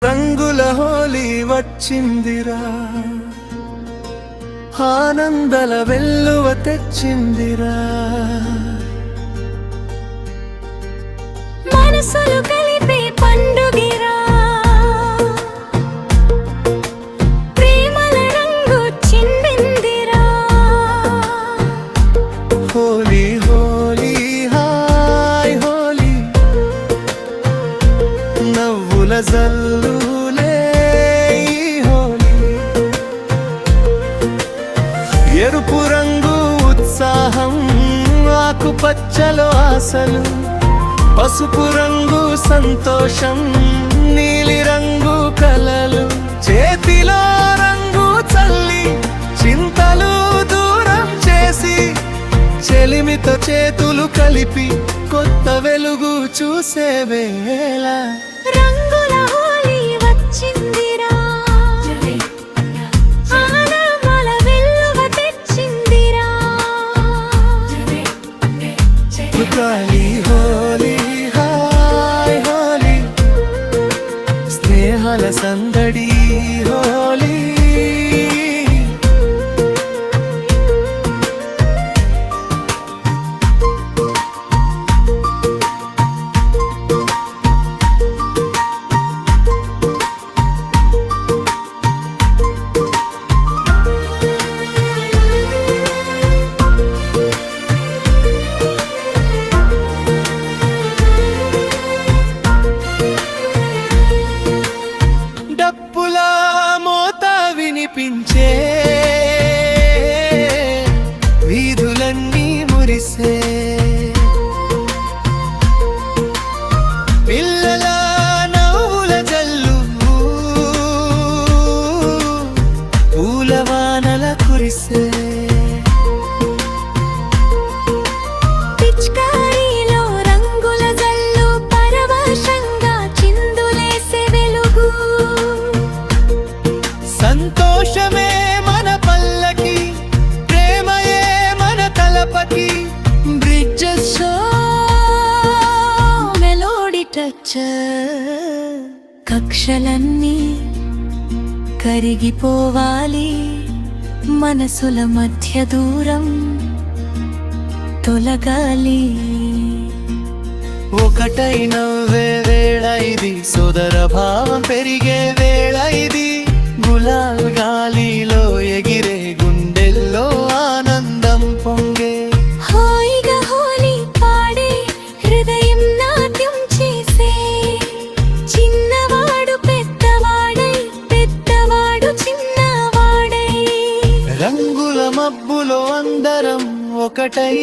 రంగుల హోలీ వచ్చిందిరా, ఆనందల వెల్లువ తెచ్చిందిరా. మనసులు కలిపే పండుగిరా, ప్రేమల రంగు చిందిందిరా. హోలీ హోలీ హాయ్ హోలీ, నవ్వుల జల్లులే హోలీ. ఎరుపు రంగు ఉత్సాహం, ఆకుపచ్చలో ఆశలు, పసుపు రంగు సంతోషం, నీలి రంగు కలలు. చేతిలో రంగు చల్లి చింతలు దూరం చేసి, చెలిమితో చేతులు కలిపి కొత్త వెలుగు చూసే వేళ. రంగుల హోలీ వచ్చిందిరా, ఆనందాల వెల్లువ తెచ్చిందిరా. హోలీ హోలీ హాయ్ హోలీ, స్నేహాల సందడి హోలీ. డప్పుల మోత వినిపించే, వీధులన్నీ మురిసే. పిల్లల నవ్వుల జల్లు, పూలవానల కురిసే. పిచ్కారీలో రంగుల జల్లు, పరవశంగా చిందులేసే వెలుగు. సంతోషమే మన పల్లకి, ప్రేమయే మన తలపకి. బ్రిడ్జెస్ మెలోడీ టచ్, కక్షలన్నీ కరిగిపోవాలి, మనసుల మధ్య దూరం తొలగాలి. ఒకటై నవ్వే వేళ ఇది, సోదర భావం పెరిగే వేళ ఇది. గులాల్ గాలిలో ఎగిరే, గుండెల్లో ఆనందం పొంగే. హాయిగా హోలీ పాడే, హృదయం నాట్యం చేసే. చిన్నవాడు పెద్దవాడై, పెద్దవాడు చిన్నవాడై. రంగుల మబ్బులో అందరం ఒకటై